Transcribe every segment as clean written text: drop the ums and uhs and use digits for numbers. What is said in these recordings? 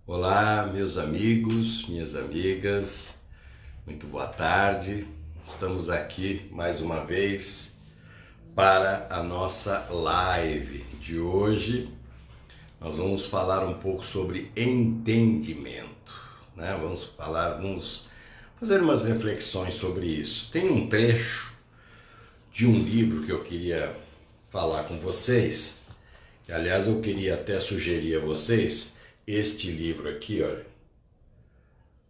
Olá, meus amigos, minhas amigas, muito boa tarde. Estamos aqui mais uma vez para a nossa live de hoje. Nós vamos falar um pouco sobre entendimento, né? Vamos fazer umas reflexões sobre isso. Tem um trecho de um livro que eu queria falar com vocês, que aliás eu queria até sugerir a vocês este livro aqui, olha,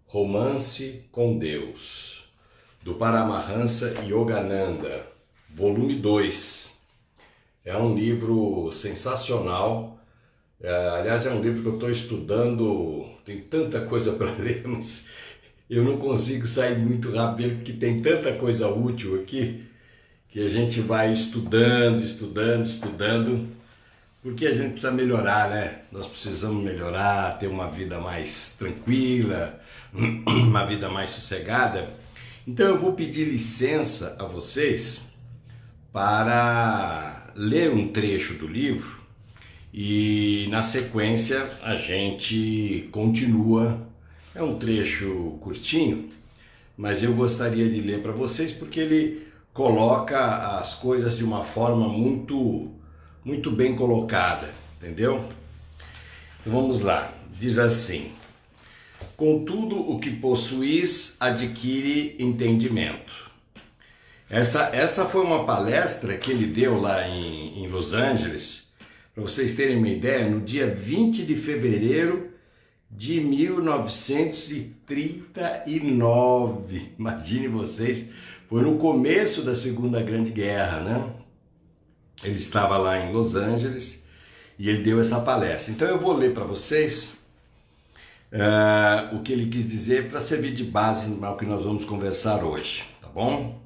Romance com Deus, do Paramahansa Yogananda, volume 2. É um livro sensacional. Aliás, é um livro que eu estou estudando, tem tanta coisa para ler, mas eu não consigo sair muito rápido, porque tem tanta coisa útil aqui, que a gente vai estudando, porque a gente precisa melhorar, né? Nós precisamos melhorar, ter uma vida mais tranquila, uma vida mais sossegada. Então eu vou pedir licença a vocês para ler um trecho do livro e na sequência a gente continua. É um trecho curtinho, mas eu gostaria de ler para vocês porque ele coloca as coisas de uma forma muito bem colocada, entendeu? Então vamos lá, diz assim: contudo, o que possuís adquire entendimento. Essa foi uma palestra que ele deu lá em Los Angeles, para vocês terem uma ideia, no dia 20 de fevereiro de 1939. Imagine vocês, foi no começo da Segunda Grande Guerra, né? Ele estava lá em Los Angeles e ele deu essa palestra. Então eu vou ler para vocês o que ele quis dizer para servir de base ao que nós vamos conversar hoje, tá bom?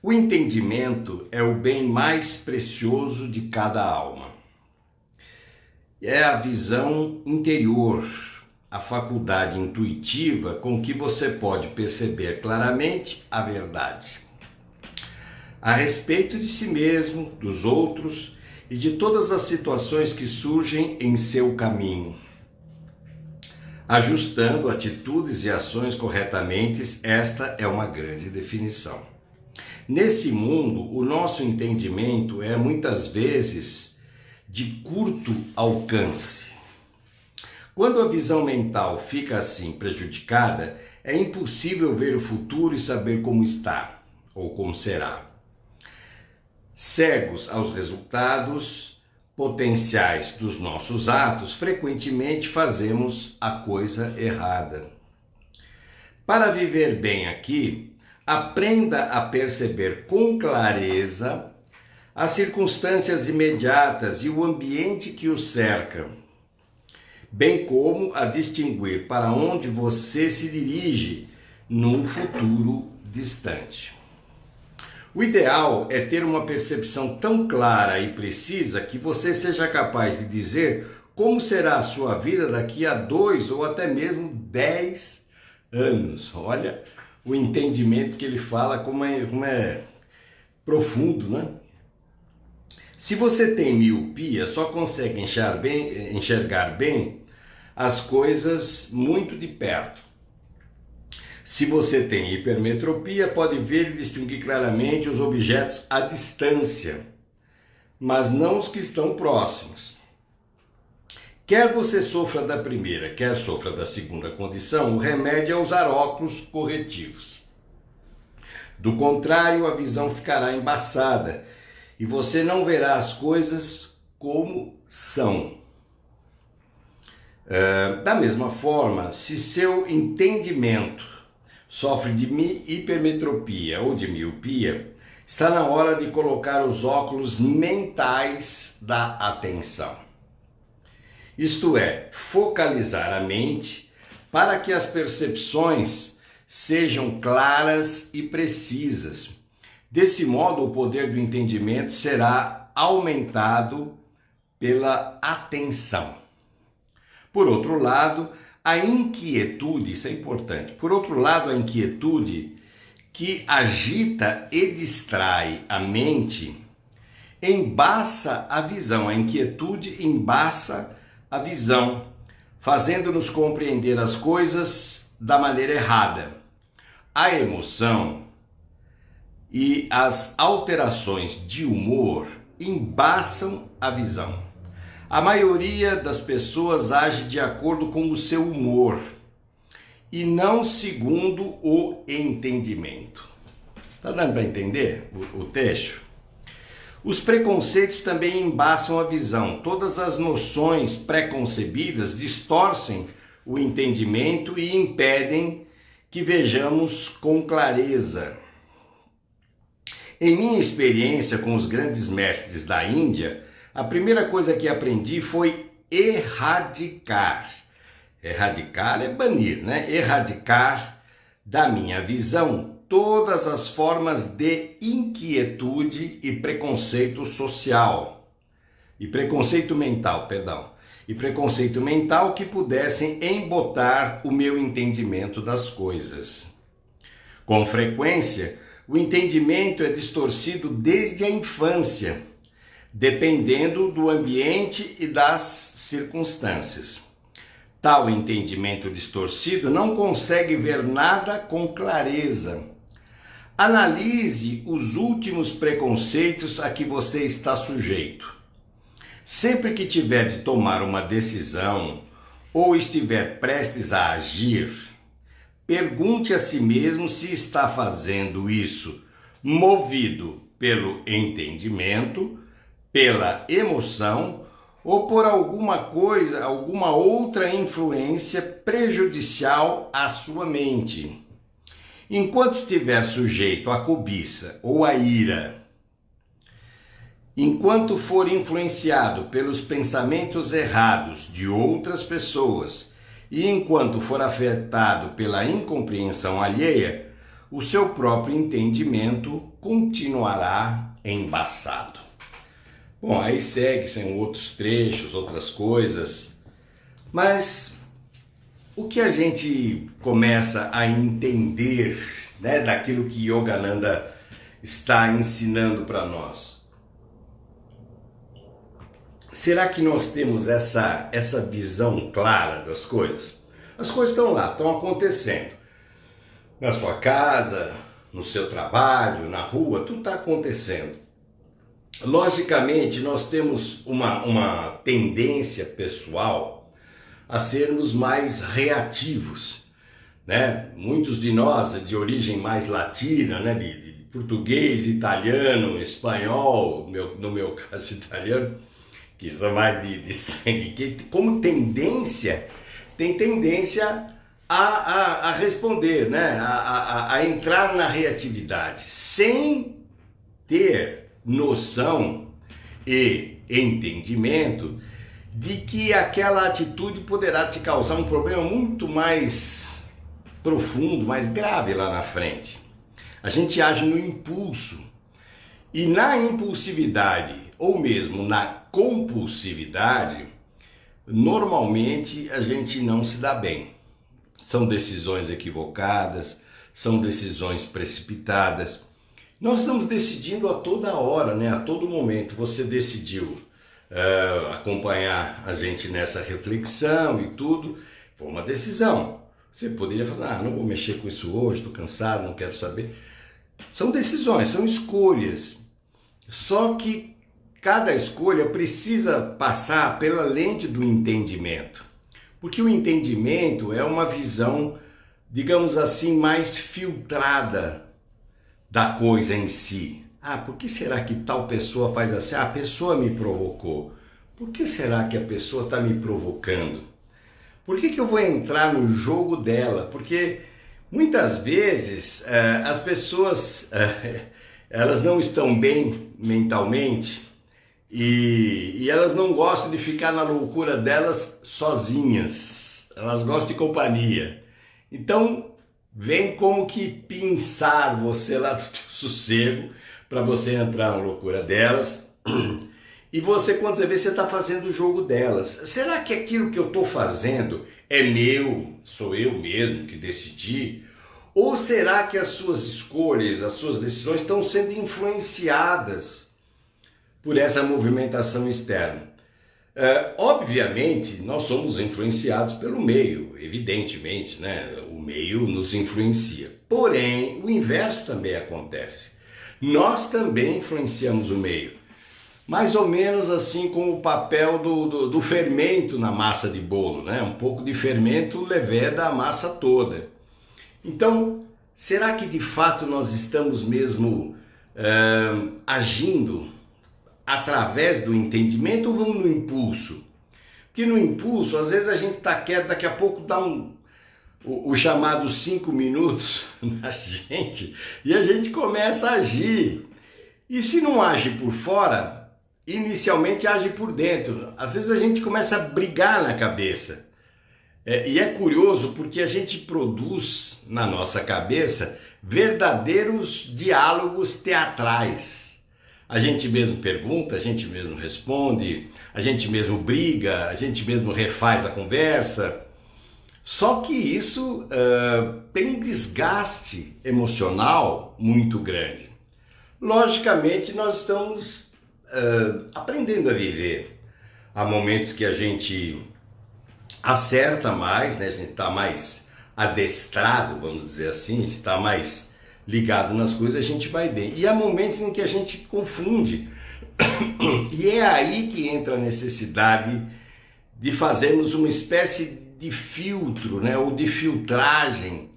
O entendimento é o bem mais precioso de cada alma. É a visão interior, a faculdade intuitiva com que você pode perceber claramente a verdade a respeito de si mesmo, dos outros e de todas as situações que surgem em seu caminho. Ajustando atitudes e ações corretamente, esta é uma grande definição. Nesse mundo, o nosso entendimento é muitas vezes de curto alcance. Quando a visão mental fica assim prejudicada, é impossível ver o futuro e saber como está ou como será. Cegos aos resultados potenciais dos nossos atos, frequentemente fazemos a coisa errada. Para viver bem aqui, aprenda a perceber com clareza as circunstâncias imediatas e o ambiente que o cerca, bem como a distinguir para onde você se dirige num futuro distante. O ideal é ter uma percepção tão clara e precisa que você seja capaz de dizer como será a sua vida daqui a 2 ou até mesmo 10 anos. Olha o entendimento que ele fala, como é profundo, né? Se você tem miopia, só consegue enxergar bem as coisas muito de perto. Se você tem hipermetropia, pode ver e distinguir claramente os objetos à distância, mas não os que estão próximos. Quer você sofra da primeira, quer sofra da segunda condição, o remédio é usar óculos corretivos. Do contrário, a visão ficará embaçada e você não verá as coisas como são. Da mesma forma, se seu entendimento sofre de hipermetropia ou de miopia, está na hora de colocar os óculos mentais da atenção. Isto é, focalizar a mente para que as percepções sejam claras e precisas. Desse modo, o poder do entendimento será aumentado pela atenção. Por outro lado, a inquietude, isso é importante, por outro lado, a inquietude que agita e distrai a mente embaça a visão. A inquietude embaça a visão, fazendo-nos compreender as coisas da maneira errada. A emoção e as alterações de humor embaçam a visão. A maioria das pessoas age de acordo com o seu humor e não segundo o entendimento. Tá dando para entender o texto? Os preconceitos também embaçam a visão. Todas as noções preconcebidas distorcem o entendimento e impedem que vejamos com clareza. Em minha experiência com os grandes mestres da Índia, a primeira coisa que aprendi foi erradicar. Erradicar é banir, né? Erradicar da minha visão todas as formas de inquietude e preconceito social. E preconceito mental, perdão. E preconceito mental que pudessem embotar o meu entendimento das coisas. Com frequência, o entendimento é distorcido desde a infância, dependendo do ambiente e das circunstâncias. Tal entendimento distorcido não consegue ver nada com clareza. Analise os últimos preconceitos a que você está sujeito. Sempre que tiver de tomar uma decisão ou estiver prestes a agir, pergunte a si mesmo se está fazendo isso movido pelo entendimento, pela emoção ou por alguma coisa, alguma outra influência prejudicial à sua mente. Enquanto estiver sujeito à cobiça ou à ira, enquanto for influenciado pelos pensamentos errados de outras pessoas e enquanto for afetado pela incompreensão alheia, o seu próprio entendimento continuará embaçado. Bom, aí são outros trechos, outras coisas, mas o que a gente começa a entender, né, daquilo que Yogananda está ensinando para nós? Será que nós temos essa visão clara das coisas? As coisas estão lá, estão acontecendo. Na sua casa, no seu trabalho, na rua, tudo está acontecendo. Logicamente, nós temos uma tendência pessoal a sermos mais reativos, né? Muitos de nós, de origem mais latina, né? de português, italiano, espanhol, no meu caso italiano, que são mais de sangue, que como tendência, tem tendência a responder, né? a entrar na reatividade, sem ter noção e entendimento de que aquela atitude poderá te causar um problema muito mais profundo, mais grave lá na frente. A gente age no impulso e na impulsividade ou mesmo na compulsividade, normalmente a gente não se dá bem. São decisões equivocadas, são decisões precipitadas. Nós estamos decidindo a toda hora, né? A todo momento. Você decidiu acompanhar a gente nessa reflexão e tudo. Foi uma decisão. Você poderia falar, não vou mexer com isso hoje, estou cansado, não quero saber. São decisões, são escolhas. Só que cada escolha precisa passar pela lente do entendimento. Porque o entendimento é uma visão, digamos assim, mais filtrada da coisa em si. Por que será que tal pessoa faz assim? A pessoa me provocou. Por que será que a pessoa está me provocando? Por que eu vou entrar no jogo dela? Porque muitas vezes as pessoas elas não estão bem mentalmente e elas não gostam de ficar na loucura delas sozinhas. Elas gostam de companhia. Então, vem como que pinçar você lá do teu sossego para você entrar na loucura delas. E você, quando você vê, você está fazendo o jogo delas. Será que aquilo que eu estou fazendo é meu? Sou eu mesmo que decidi? Ou será que as suas escolhas, as suas decisões estão sendo influenciadas por essa movimentação externa? Obviamente, nós somos influenciados pelo meio, evidentemente, né? O meio nos influencia. Porém, o inverso também acontece. Nós também influenciamos o meio. Mais ou menos assim como o papel do fermento na massa de bolo, né? Um pouco de fermento leveda a massa toda. Então, será que de fato nós estamos mesmo agindo através do entendimento ou vamos no impulso? Porque no impulso, às vezes a gente está quieto, daqui a pouco dá o chamado 5 minutos na gente e a gente começa a agir. E se não age por fora, inicialmente age por dentro. Às vezes a gente começa a brigar na cabeça. E é curioso porque a gente produz na nossa cabeça verdadeiros diálogos teatrais. A gente mesmo pergunta, a gente mesmo responde, a gente mesmo briga, a gente mesmo refaz a conversa. Só que isso tem um desgaste emocional muito grande. Logicamente, nós estamos aprendendo a viver. Há momentos que a gente acerta mais, né? A gente está mais adestrado, vamos dizer assim, está mais ligado nas coisas, a gente vai bem. E há momentos em que a gente confunde. E é aí que entra a necessidade de fazermos uma espécie de filtro, né? Ou de filtragem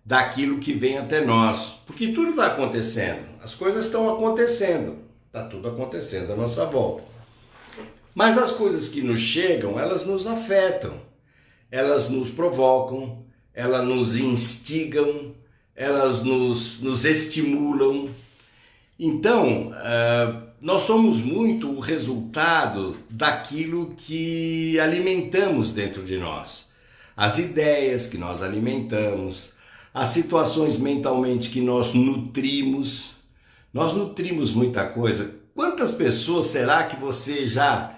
daquilo que vem até nós. Porque tudo está acontecendo, as coisas estão acontecendo, está tudo acontecendo à nossa volta. Mas as coisas que nos chegam, elas nos afetam, elas nos provocam, elas nos instigam, elas nos estimulam. Então, nós somos muito o resultado daquilo que alimentamos dentro de nós. As ideias que nós alimentamos, as situações mentalmente que nós nutrimos. Nós nutrimos muita coisa. Quantas pessoas será que você já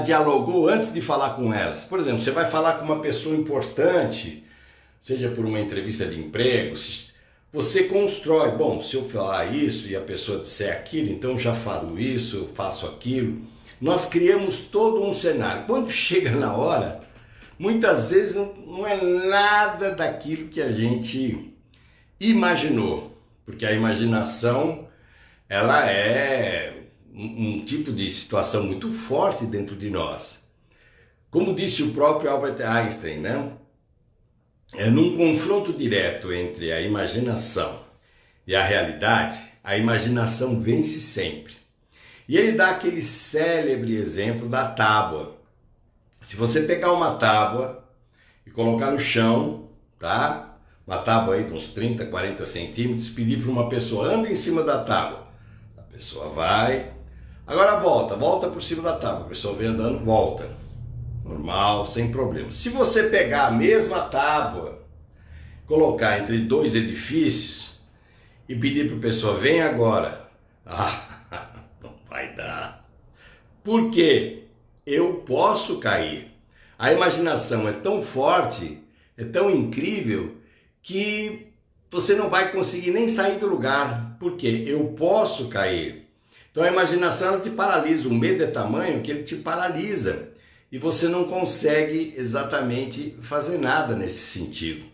dialogou antes de falar com elas? Por exemplo, você vai falar com uma pessoa importante, seja por uma entrevista de emprego, você constrói, bom, se eu falar isso e a pessoa disser aquilo, então eu já falo isso, eu faço aquilo. Nós criamos todo um cenário. Quando chega na hora, muitas vezes não é nada daquilo que a gente imaginou, porque a imaginação, ela é um tipo de situação muito forte dentro de nós. Como disse o próprio Albert Einstein, né? Num confronto direto entre a imaginação e a realidade, a imaginação vence sempre. E ele dá aquele célebre exemplo da tábua. Se você pegar uma tábua e colocar no chão, tá? Uma tábua aí de uns 30, 40 centímetros, pedir para uma pessoa, anda em cima da tábua. A pessoa vai, agora volta por cima da tábua. A pessoa vem andando, volta. Normal, sem problema. Se você pegar a mesma tábua, colocar entre dois edifícios e pedir para a pessoa, vem agora. Não vai dar. Por quê? Eu posso cair. A imaginação é tão forte, é tão incrível, que você não vai conseguir nem sair do lugar. Por quê? Eu posso cair. Então a imaginação ela te paralisa. O medo é tamanho que ele te paralisa. E você não consegue exatamente fazer nada nesse sentido.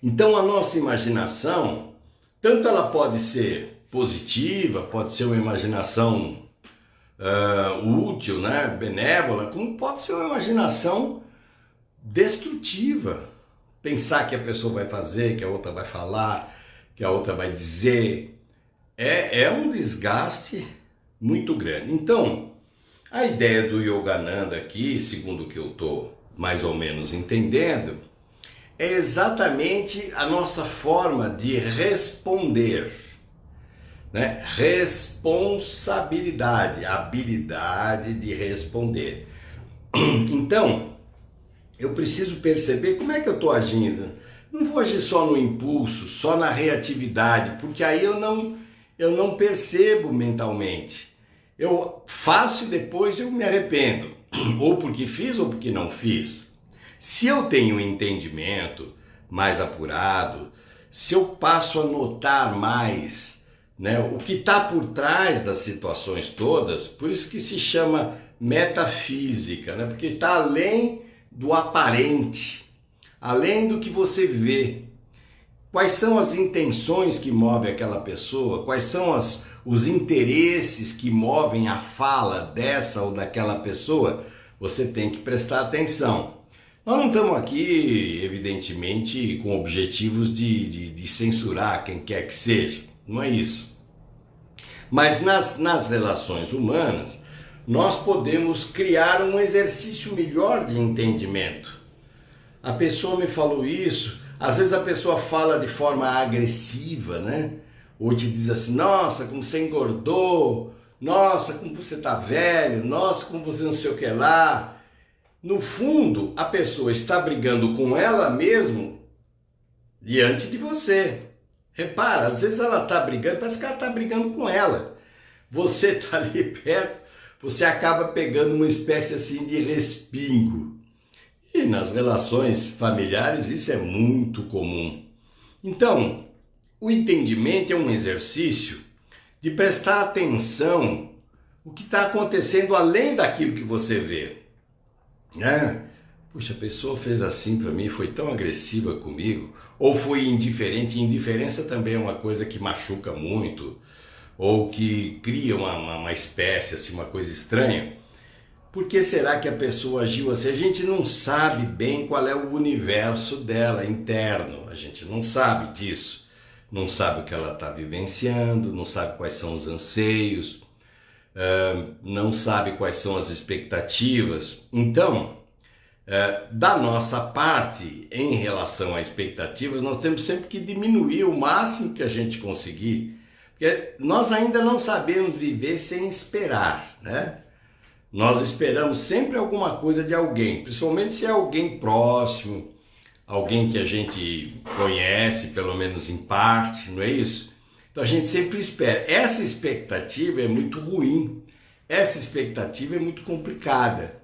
Então a nossa imaginação, tanto ela pode ser positiva, pode ser uma imaginação útil, né, benévola, como pode ser uma imaginação destrutiva. Pensar que a pessoa vai fazer, que a outra vai falar, que a outra vai dizer, é um desgaste muito grande. Então, a ideia do Yogananda aqui, segundo o que eu estou mais ou menos entendendo, é exatamente a nossa forma de responder, né? Responsabilidade, habilidade de responder. Então, eu preciso perceber como é que eu estou agindo. Não vou agir só no impulso, só na reatividade, porque aí eu não percebo mentalmente. Eu faço e depois eu me arrependo, ou porque fiz ou porque não fiz. Se eu tenho um entendimento mais apurado, se eu passo a notar mais, né, o que está por trás das situações todas, por isso que se chama metafísica, né? Porque está além do aparente, além do que você vê. Quais são as intenções que movem aquela pessoa? Quais são os interesses que movem a fala dessa ou daquela pessoa? Você tem que prestar atenção. Nós não estamos aqui, evidentemente, com objetivos de censurar quem quer que seja. Não é isso. Mas nas relações humanas, nós podemos criar um exercício melhor de entendimento. A pessoa me falou isso, às vezes a pessoa fala de forma agressiva, né? Ou te diz assim, nossa, como você engordou, nossa, como você tá velho, nossa, como você não sei o que lá. No fundo, a pessoa está brigando com ela mesma diante de você. Repara, às vezes ela está brigando, parece que ela está brigando com ela. Você está ali perto, você acaba pegando uma espécie assim de respingo. E nas relações familiares isso é muito comum. Então, o entendimento é um exercício de prestar atenção no que está acontecendo além daquilo que você vê. Né? Puxa, a pessoa fez assim para mim, foi tão agressiva comigo, ou foi indiferente. E indiferença também é uma coisa que machuca muito, ou que cria uma espécie, assim, uma coisa estranha. Por que será que a pessoa agiu assim? A gente não sabe bem qual é o universo dela interno, a gente não sabe disso, não sabe o que ela está vivenciando, não sabe quais são os anseios, não sabe quais são as expectativas. Então, da nossa parte, em relação a expectativas, nós temos sempre que diminuir o máximo que a gente conseguir, porque nós ainda não sabemos viver sem esperar, né? Nós esperamos sempre alguma coisa de alguém, principalmente se é alguém próximo, alguém que a gente conhece, pelo menos em parte, não é isso? Então a gente sempre espera. Essa expectativa é muito ruim, essa expectativa é muito complicada.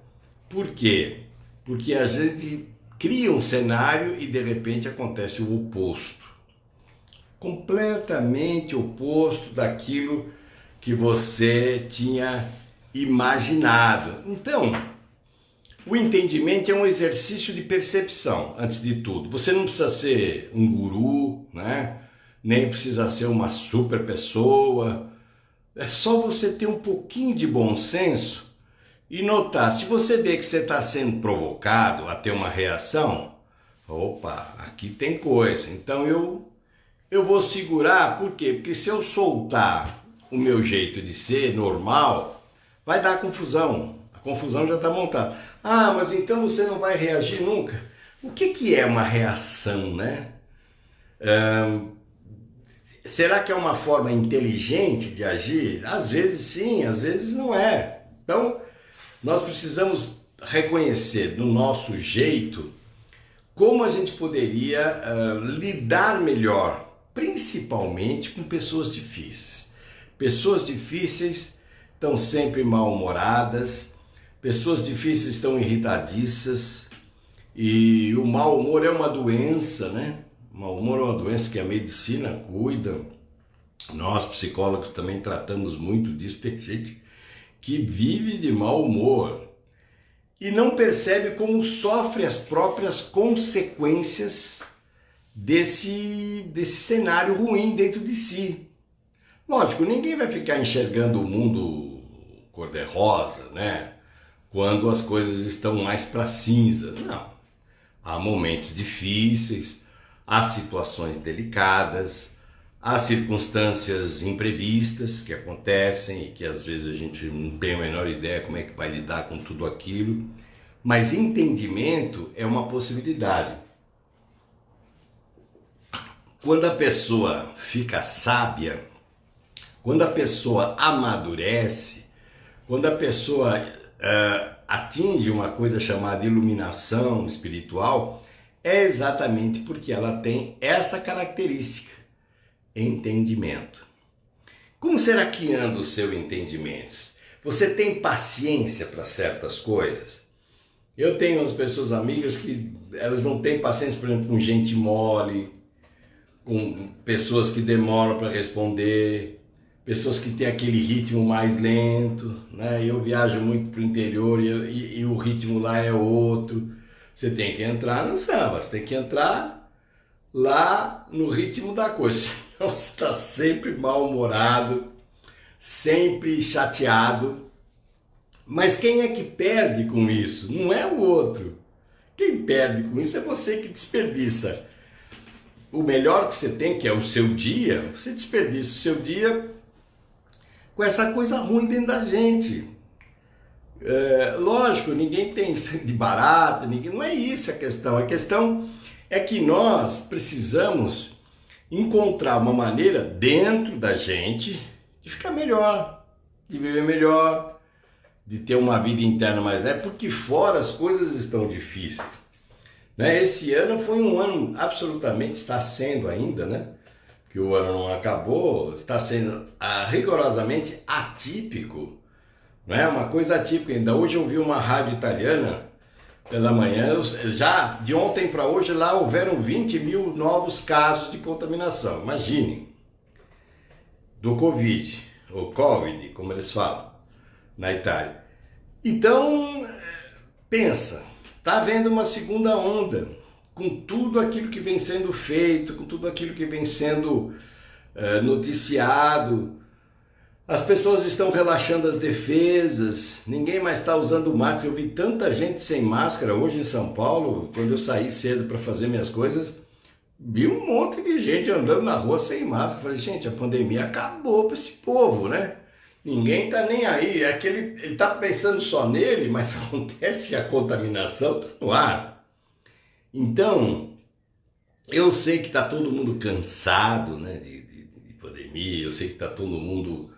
Por quê? Porque a gente cria um cenário e de repente acontece o oposto. Completamente oposto daquilo que você tinha imaginado. Então, o entendimento é um exercício de percepção, antes de tudo. Você não precisa ser um guru, né? Nem precisa ser uma super pessoa. É só você ter um pouquinho de bom senso e notar. Se você vê que você está sendo provocado a ter uma reação, opa, aqui tem coisa. Então eu vou segurar, por quê? Porque se eu soltar o meu jeito de ser normal, vai dar confusão. A confusão já está montada. Ah, mas então você não vai reagir nunca? O que é uma reação, né? Será que é uma forma inteligente de agir? Às vezes sim, às vezes não é. Então, nós precisamos reconhecer no nosso jeito como a gente poderia lidar melhor, principalmente com pessoas difíceis. Pessoas difíceis estão sempre mal-humoradas, pessoas difíceis estão irritadiças, e o mau humor é uma doença, né? O mau humor é uma doença que a medicina cuida, nós psicólogos também tratamos muito disso. Tem gente que vive de mau humor e não percebe como sofre as próprias consequências desse cenário ruim dentro de si. Lógico, ninguém vai ficar enxergando o mundo cor-de-rosa, né? Quando as coisas estão mais para cinza. Não. Há momentos difíceis, há situações delicadas, há circunstâncias imprevistas que acontecem e que às vezes a gente não tem a menor ideia como é que vai lidar com tudo aquilo. Mas entendimento é uma possibilidade. Quando a pessoa fica sábia, quando a pessoa amadurece, quando a pessoa atinge uma coisa chamada iluminação espiritual, é exatamente porque ela tem essa característica, entendimento. Como será que anda o seu entendimento? Você tem paciência para certas coisas? Eu tenho umas pessoas amigas que elas não têm paciência, por exemplo, com gente mole, com pessoas que demoram para responder, pessoas que têm aquele ritmo mais lento, né? Eu viajo muito para o interior e o ritmo lá é outro. Você tem que entrar no samba, você tem que entrar lá no ritmo da coisa, senão você está sempre mal-humorado, sempre chateado. Mas quem é que perde com isso? Não é o outro. Quem perde com isso é você que desperdiça o melhor que você tem, que é o seu dia. Você desperdiça o seu dia com essa coisa ruim dentro da gente. Lógico, ninguém tem de barata, ninguém, não é isso a questão. A questão é que nós precisamos encontrar uma maneira dentro da gente de ficar melhor, de viver melhor, de ter uma vida interna mais leve, porque fora as coisas estão difíceis. Né? Esse ano foi um ano absolutamente, está sendo ainda, né? Que o ano não acabou, está sendo rigorosamente atípico. Não é uma coisa atípica ainda. Hoje eu vi uma rádio italiana pela manhã, já de ontem para hoje lá houveram 20 mil novos casos de contaminação. Imagine, do Covid, ou Covid, como eles falam, na Itália. Então, pensa, está havendo uma segunda onda, com tudo aquilo que vem sendo feito, com tudo aquilo que vem sendo noticiado. As pessoas estão relaxando as defesas, ninguém mais está usando máscara. Eu vi tanta gente sem máscara hoje em São Paulo, quando eu saí cedo para fazer minhas coisas, vi um monte de gente andando na rua sem máscara. Falei, gente, a pandemia acabou para esse povo, né? Ninguém está nem aí, ele está pensando só nele, mas acontece que a contaminação está no ar. Então, eu sei que está todo mundo cansado, né, de pandemia, eu sei que está todo mundo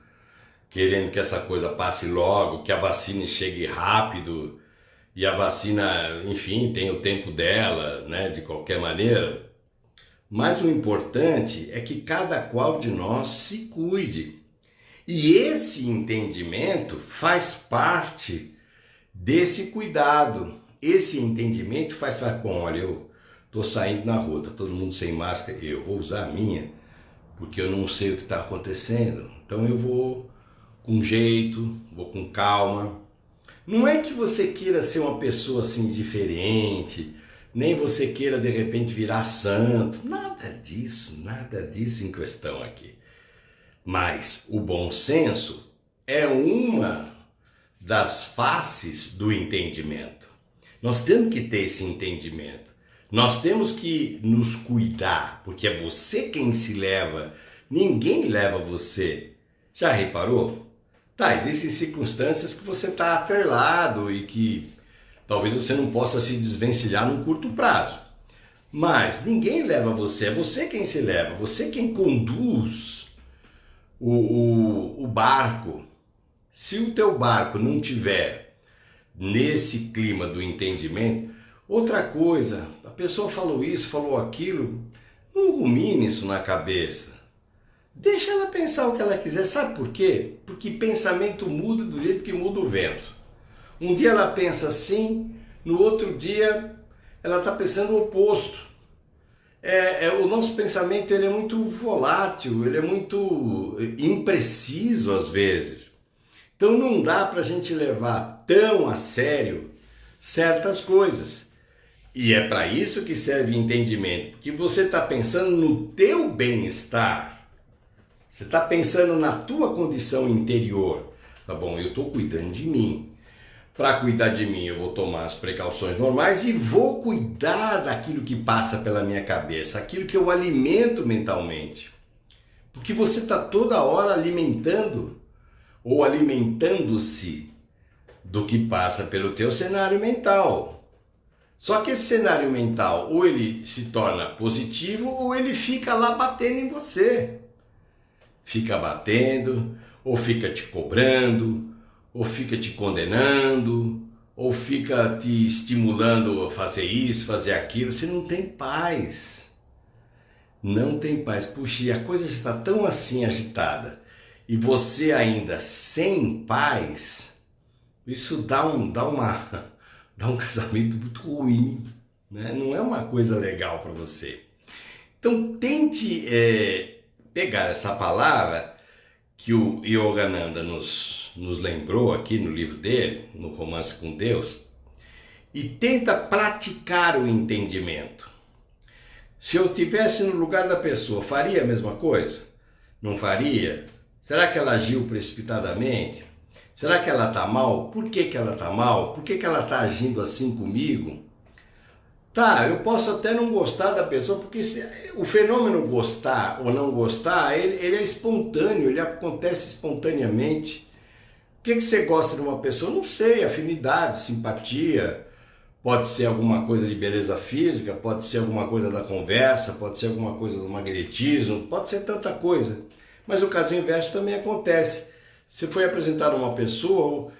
querendo que essa coisa passe logo, que a vacina chegue rápido, e a vacina, enfim, tem o tempo dela, né, de qualquer maneira. Mas o importante é que cada qual de nós se cuide. E esse entendimento faz parte desse cuidado. Esse entendimento faz parte. Bom, olha, eu estou saindo na rua, tá todo mundo sem máscara, eu vou usar a minha, porque eu não sei o que está acontecendo. Então eu vou com jeito, vou com calma. Não é que você queira ser uma pessoa assim diferente, nem você queira de repente virar santo. Nada disso em questão aqui. Mas o bom senso é uma das faces do entendimento. Nós temos que ter esse entendimento. Nós temos que nos cuidar, porque é você quem se leva, ninguém leva você. Já reparou? Tá, existem circunstâncias que você está atrelado e que talvez você não possa se desvencilhar num curto prazo. Mas ninguém leva você, é você quem se leva, você quem conduz o barco. Se o teu barco não tiver nesse clima do entendimento, outra coisa, a pessoa falou isso, falou aquilo, não rumine isso na cabeça. Deixa ela pensar o que ela quiser. Sabe por quê? Porque pensamento muda do jeito que muda o vento. Um dia ela pensa assim, no outro dia ela está pensando o oposto. O nosso pensamento ele é muito volátil, ele é muito impreciso às vezes. Então não dá para a gente levar tão a sério certas coisas. E é para isso que serve entendimento, porque você está pensando no teu bem-estar. Você está pensando na tua condição interior. Tá bom, eu estou cuidando de mim. Para cuidar de mim, eu vou tomar as precauções normais e vou cuidar daquilo que passa pela minha cabeça, aquilo que eu alimento mentalmente. Porque você está toda hora alimentando ou alimentando-se do que passa pelo teu cenário mental. Só que esse cenário mental, ou ele se torna positivo, ou ele fica lá batendo em você. Fica batendo, ou fica te cobrando, ou fica te condenando, ou fica te estimulando a fazer isso, fazer aquilo. Você não tem paz. Não tem paz. Puxa, e a coisa está tão assim agitada, e você ainda sem paz, isso dá um casamento muito ruim, né? Não é uma coisa legal para você. Então tente pegar essa palavra que o Yogananda nos lembrou aqui no livro dele, no Romance com Deus, e tenta praticar o entendimento. Se eu estivesse no lugar da pessoa, faria a mesma coisa? Não faria? Será que ela agiu precipitadamente? Será que ela está mal? Por que ela está mal? Por que ela está agindo assim comigo? Tá, eu posso até não gostar da pessoa, porque o fenômeno gostar ou não gostar, ele é espontâneo, ele acontece espontaneamente. O que você gosta de uma pessoa? Não sei, afinidade, simpatia, pode ser alguma coisa de beleza física, pode ser alguma coisa da conversa, pode ser alguma coisa do magnetismo, pode ser tanta coisa. Mas o caso inverso também acontece. Você foi apresentar uma pessoa,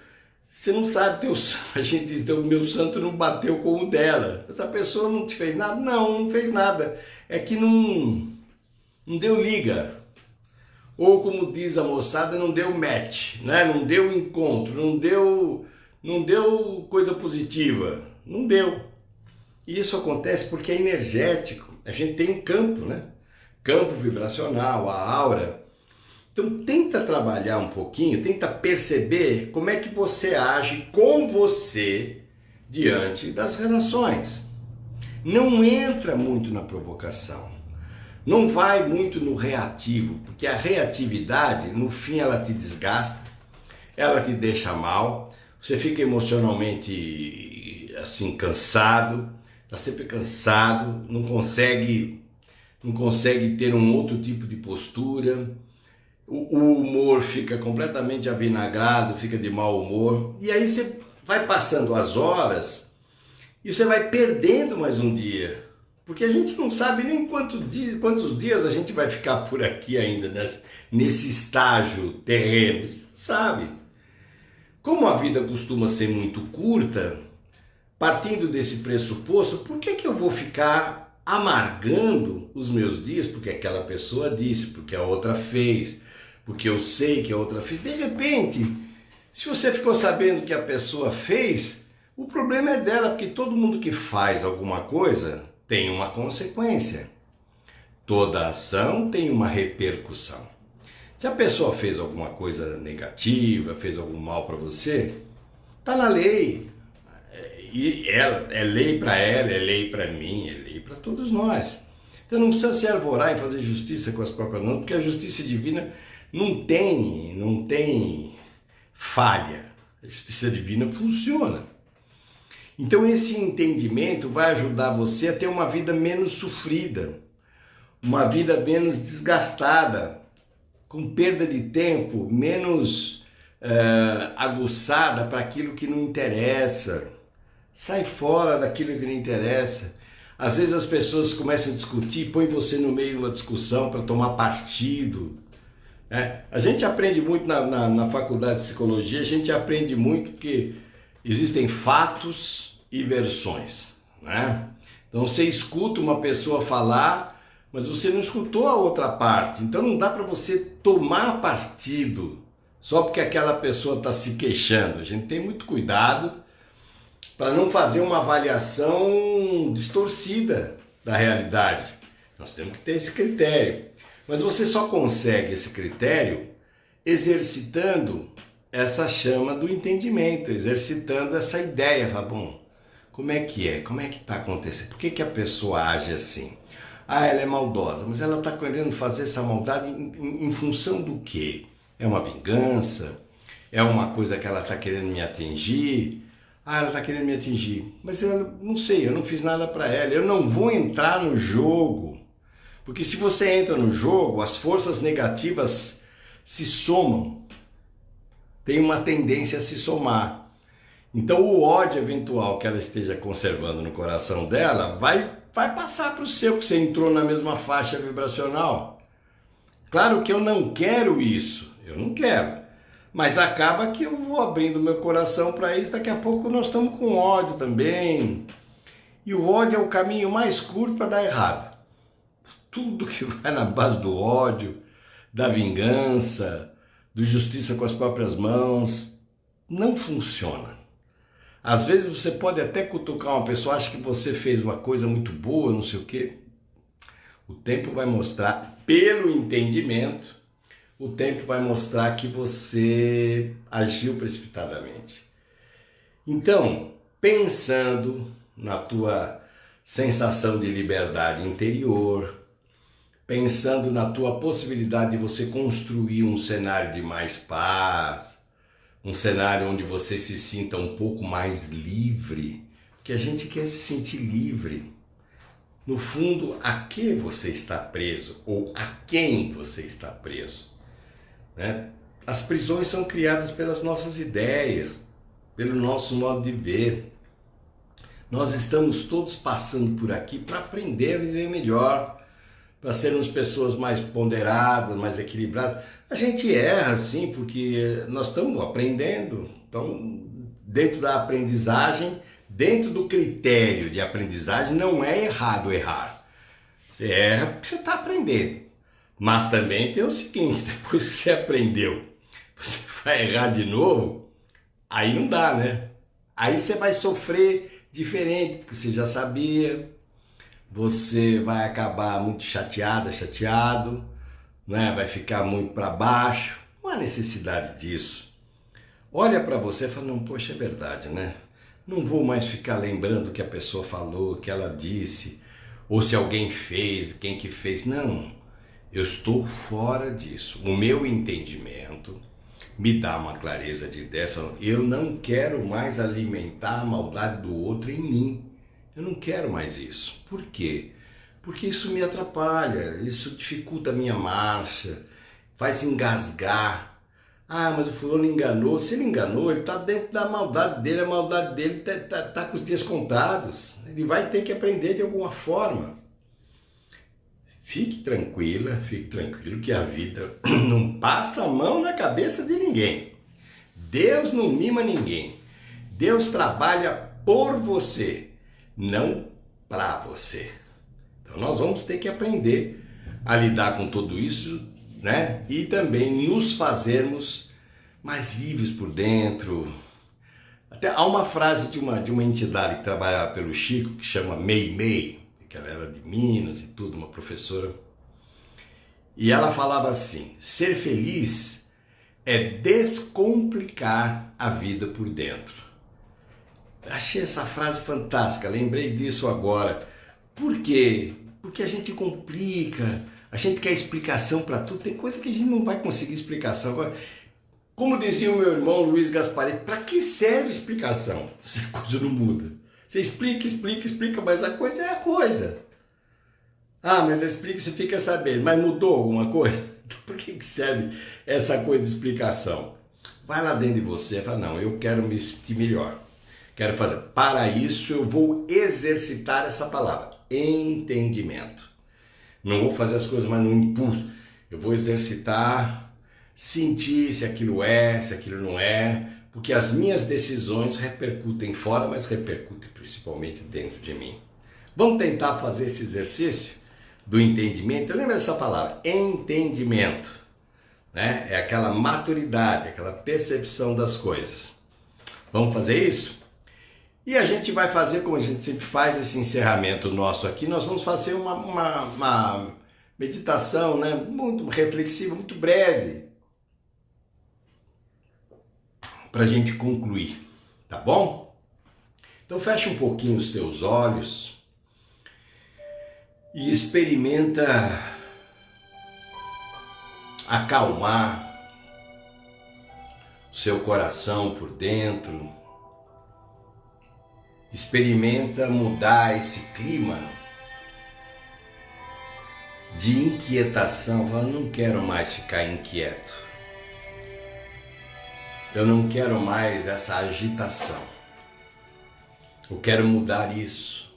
você não sabe, a gente diz, o meu santo não bateu com o dela. Essa pessoa não te fez nada? Não fez nada. É que não deu liga. Ou como diz a moçada, não deu match, né? Não deu encontro, não deu coisa positiva. Não deu. E isso acontece porque é energético. A gente tem um campo, né? Campo vibracional, a aura. Então tenta trabalhar um pouquinho, tenta perceber como é que você age com você diante das relações. Não entra muito na provocação. Não vai muito no reativo, porque a reatividade, no fim, ela te desgasta, ela te deixa mal, você fica emocionalmente assim cansado, está sempre cansado, não consegue ter um outro tipo de postura. O humor fica completamente avinagrado, fica de mau humor. E aí você vai passando as horas e você vai perdendo mais um dia. Porque a gente não sabe nem quantos dias a gente vai ficar por aqui ainda, nesse estágio terreno. Você não sabe. Como a vida costuma ser muito curta, partindo desse pressuposto, por que eu vou ficar amargando os meus dias? Porque aquela pessoa disse, porque a outra fez, porque eu sei que a outra fez. De repente, se você ficou sabendo que a pessoa fez, o problema é dela, porque todo mundo que faz alguma coisa tem uma consequência. Toda ação tem uma repercussão. Se a pessoa fez alguma coisa negativa, fez algum mal para você, tá na lei. E é lei para ela, é lei para mim, é lei para todos nós. Então não precisa se arvorar em fazer justiça com as próprias mãos, porque a justiça divina não tem falha. A justiça divina funciona. Então esse entendimento vai ajudar você a ter uma vida menos sofrida, uma vida menos desgastada, com perda de tempo, menos aguçada para aquilo que não interessa. Sai fora daquilo que não interessa. Às vezes as pessoas começam a discutir, põe você no meio de uma discussão para tomar partido. A gente aprende muito na faculdade de psicologia, a gente aprende muito porque existem fatos e versões, né? Então você escuta uma pessoa falar, mas você não escutou a outra parte. Então não dá para você tomar partido só porque aquela pessoa está se queixando. A gente tem muito cuidado para não fazer uma avaliação distorcida da realidade. Nós temos que ter esse critério. Mas você só consegue esse critério exercitando essa chama do entendimento, exercitando essa ideia. Bom, como é que é? Como é que está acontecendo? Por que a pessoa age assim? Ah, ela é maldosa, mas ela está querendo fazer essa maldade em função do quê? É uma vingança? É uma coisa que ela está querendo me atingir? Ah, ela está querendo me atingir. Mas eu não sei, eu não fiz nada para ela. Eu não vou entrar no jogo. Porque se você entra no jogo, as forças negativas se somam. Tem uma tendência a se somar. Então o ódio eventual que ela esteja conservando no coração dela vai passar para o seu, porque você entrou na mesma faixa vibracional. Claro que eu não quero isso, eu não quero. Mas acaba que eu vou abrindo meu coração para isso, daqui a pouco nós estamos com ódio também. E o ódio é o caminho mais curto para dar errado. Tudo que vai na base do ódio, da vingança, do justiça com as próprias mãos, não funciona. Às vezes você pode até cutucar uma pessoa, acha que você fez uma coisa muito boa, não sei o quê. O tempo vai mostrar, pelo entendimento, o tempo vai mostrar que você agiu precipitadamente. Então, pensando na tua sensação de liberdade interior, pensando na tua possibilidade de você construir um cenário de mais paz, um cenário onde você se sinta um pouco mais livre, porque a gente quer se sentir livre. No fundo, a que você está preso ou a quem você está preso, né? As prisões são criadas pelas nossas ideias, pelo nosso modo de ver. Nós estamos todos passando por aqui para aprender a viver melhor, para sermos pessoas mais ponderadas, mais equilibradas. A gente erra, sim, porque nós estamos aprendendo. Então, dentro da aprendizagem, dentro do critério de aprendizagem, não é errado errar. Você erra porque você está aprendendo. Mas também tem o seguinte, depois que você aprendeu, você vai errar de novo, aí não dá, né? Aí você vai sofrer diferente, porque você já sabia, você vai acabar muito chateado, né? Vai ficar muito para baixo. Não há necessidade disso. Olha para você e fala, não, poxa, é verdade, né? Não vou mais ficar lembrando o que a pessoa falou, o que ela disse, ou se alguém fez, quem que fez. Não, eu estou fora disso. O meu entendimento me dá uma clareza de ideia. Eu não quero mais alimentar a maldade do outro em mim. Eu não quero mais isso. Por quê? Porque isso me atrapalha, isso dificulta a minha marcha, faz engasgar. Ah, mas o fulano enganou. Se ele enganou, ele está dentro da maldade dele, a maldade dele tá com os dias contados. Ele vai ter que aprender de alguma forma. Fique tranquilo que a vida não passa a mão na cabeça de ninguém. Deus não mima ninguém. Deus trabalha por você, não para você. Então nós vamos ter que aprender a lidar com tudo isso, né? E também nos fazermos mais livres por dentro. Até há uma frase de uma entidade que trabalhava pelo Chico, que chama Meimei, que ela era de Minas e tudo, uma professora. E ela falava assim, ser feliz é descomplicar a vida por dentro. Achei essa frase fantástica, lembrei disso agora. Por quê? Porque a gente complica, a gente quer explicação para tudo, tem coisa que a gente não vai conseguir explicação. Agora, como dizia o meu irmão Luiz Gasparetti, para que serve explicação se a coisa não muda? Você explica, mas a coisa é a coisa. Ah, mas explica, você fica sabendo, mas mudou alguma coisa? Então por que serve essa coisa de explicação? Vai lá dentro de você e fala, não, eu quero me sentir melhor. Quero fazer. Para isso eu vou exercitar essa palavra, entendimento. Não vou fazer as coisas mais no impulso. Eu vou exercitar, sentir se aquilo é, se aquilo não é, porque as minhas decisões repercutem fora, mas repercutem principalmente dentro de mim. Vamos tentar fazer esse exercício do entendimento? Lembra dessa palavra, entendimento, né? É aquela maturidade, aquela percepção das coisas. Vamos fazer isso? E a gente vai fazer, como a gente sempre faz, esse encerramento nosso aqui, nós vamos fazer uma meditação, né? Muito reflexiva, muito breve, para a gente concluir, tá bom? Então fecha um pouquinho os teus olhos e experimenta acalmar o seu coração por dentro. Experimenta mudar esse clima de inquietação. Fala, não quero mais ficar inquieto. Eu não quero mais essa agitação. Eu quero mudar isso.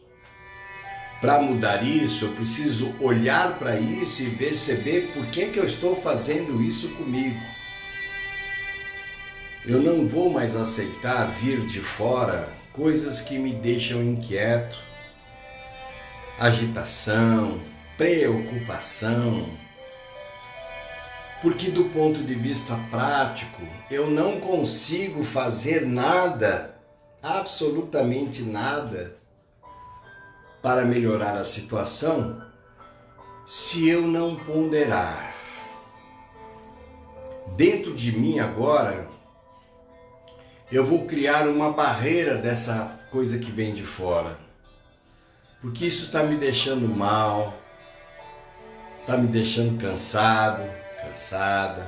Para mudar isso, eu preciso olhar para isso e perceber por que eu estou fazendo isso comigo. Eu não vou mais aceitar vir de fora coisas que me deixam inquieto, agitação, preocupação, porque do ponto de vista prático, eu não consigo fazer nada, absolutamente nada, para melhorar a situação, se eu não ponderar, dentro de mim agora, eu vou criar uma barreira dessa coisa que vem de fora. Porque isso está me deixando mal, está me deixando cansado, cansada.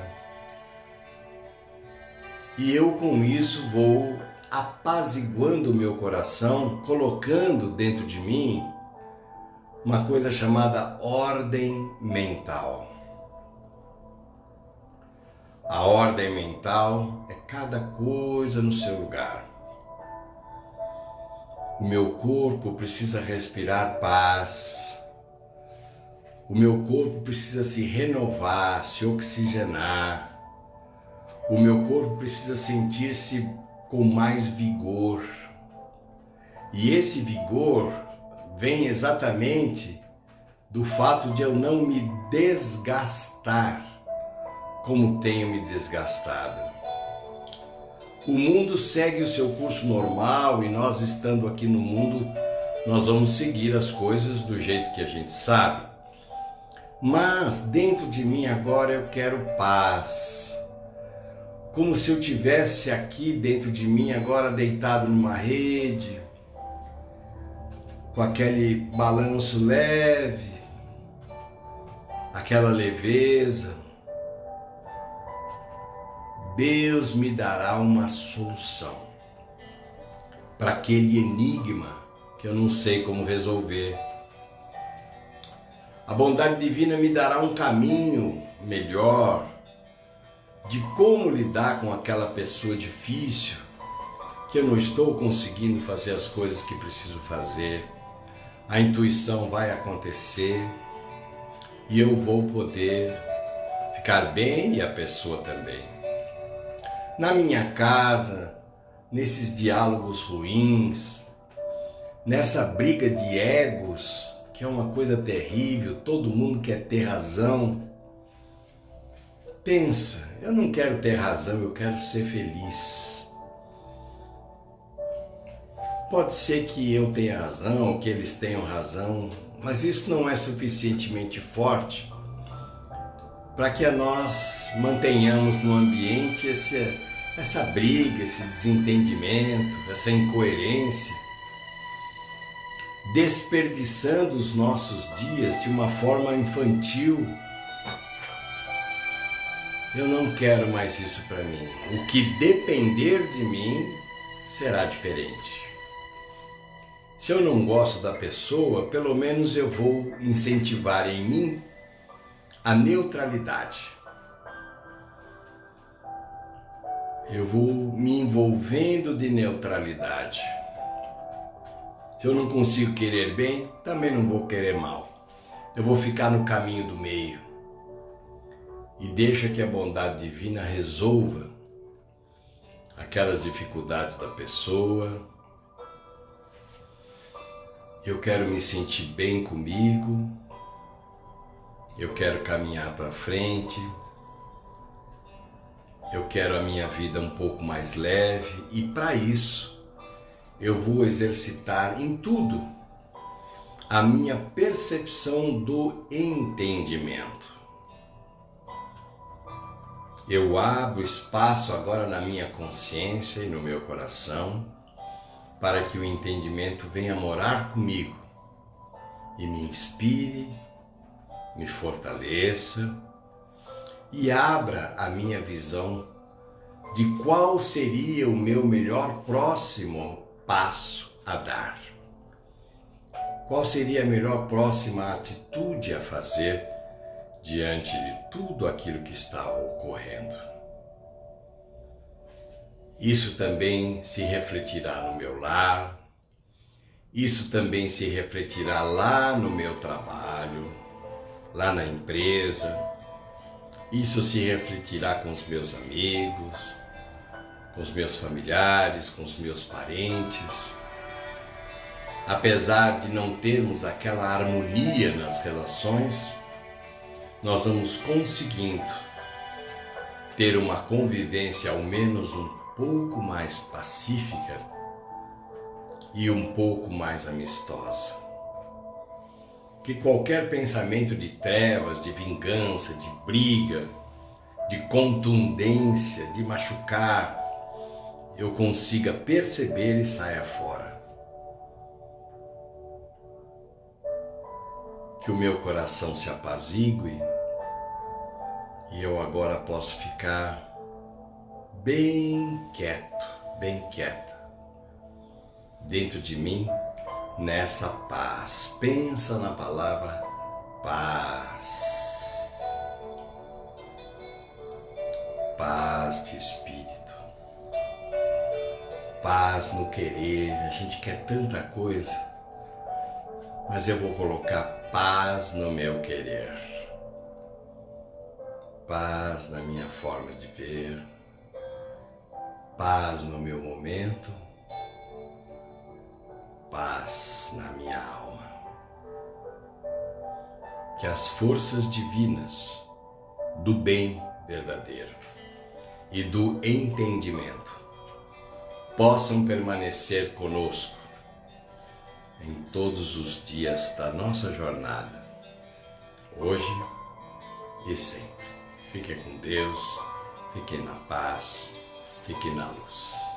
E eu com isso vou apaziguando o meu coração, colocando dentro de mim uma coisa chamada ordem mental. A ordem mental é cada coisa no seu lugar. O meu corpo precisa respirar paz. O meu corpo precisa se renovar, se oxigenar. O meu corpo precisa sentir-se com mais vigor. E esse vigor vem exatamente do fato de eu não me desgastar como tenho me desgastado. O mundo segue o seu curso normal e nós, estando aqui no mundo, nós vamos seguir as coisas do jeito que a gente sabe. Mas dentro de mim agora eu quero paz. Como se eu tivesse aqui dentro de mim agora deitado numa rede, com aquele balanço leve, aquela leveza. Deus me dará uma solução para aquele enigma que eu não sei como resolver. A bondade divina me dará um caminho melhor de como lidar com aquela pessoa difícil, que eu não estou conseguindo fazer as coisas que preciso fazer. A intuição vai acontecer e eu vou poder ficar bem e a pessoa também. Na minha casa, nesses diálogos ruins, nessa briga de egos, que é uma coisa terrível, todo mundo quer ter razão. Pensa, eu não quero ter razão, eu quero ser feliz. Pode ser que eu tenha razão, ou que eles tenham razão, mas isso não é suficientemente forte para que nós mantenhamos no ambiente essa briga, esse desentendimento, essa incoerência, desperdiçando os nossos dias de uma forma infantil. Eu não quero mais isso para mim. O que depender de mim será diferente. Se eu não gosto da pessoa, pelo menos eu vou incentivar em mim a neutralidade. Eu vou me envolvendo de neutralidade. Se eu não consigo querer bem, também não vou querer mal. Eu vou ficar no caminho do meio. E deixa que a bondade divina resolva aquelas dificuldades da pessoa. Eu quero me sentir bem comigo. Eu quero caminhar para frente, eu quero a minha vida um pouco mais leve e para isso eu vou exercitar em tudo a minha percepção do entendimento. Eu abro espaço agora na minha consciência e no meu coração para que o entendimento venha morar comigo e me inspire, me fortaleça e abra a minha visão de qual seria o meu melhor próximo passo a dar. Qual seria a melhor próxima atitude a fazer diante de tudo aquilo que está ocorrendo. Isso também se refletirá no meu lar, isso também se refletirá lá no meu trabalho, lá na empresa, isso se refletirá com os meus amigos, com os meus familiares, com os meus parentes. Apesar de não termos aquela harmonia nas relações, nós vamos conseguindo ter uma convivência ao menos um pouco mais pacífica e um pouco mais amistosa. Que qualquer pensamento de trevas, de vingança, de briga, de contundência, de machucar, eu consiga perceber e saia fora. Que o meu coração se apazigue e eu agora posso ficar bem quieto, bem quieta, dentro de mim, nessa paz. Pensa na palavra paz. Paz de espírito. Paz no querer. A gente quer tanta coisa, mas eu vou colocar paz no meu querer. Paz na minha forma de ver. Paz no meu momento. Paz na minha alma. Que as forças divinas do bem verdadeiro e do entendimento possam permanecer conosco em todos os dias da nossa jornada, hoje e sempre. Fique com Deus, fique na paz, fique na luz.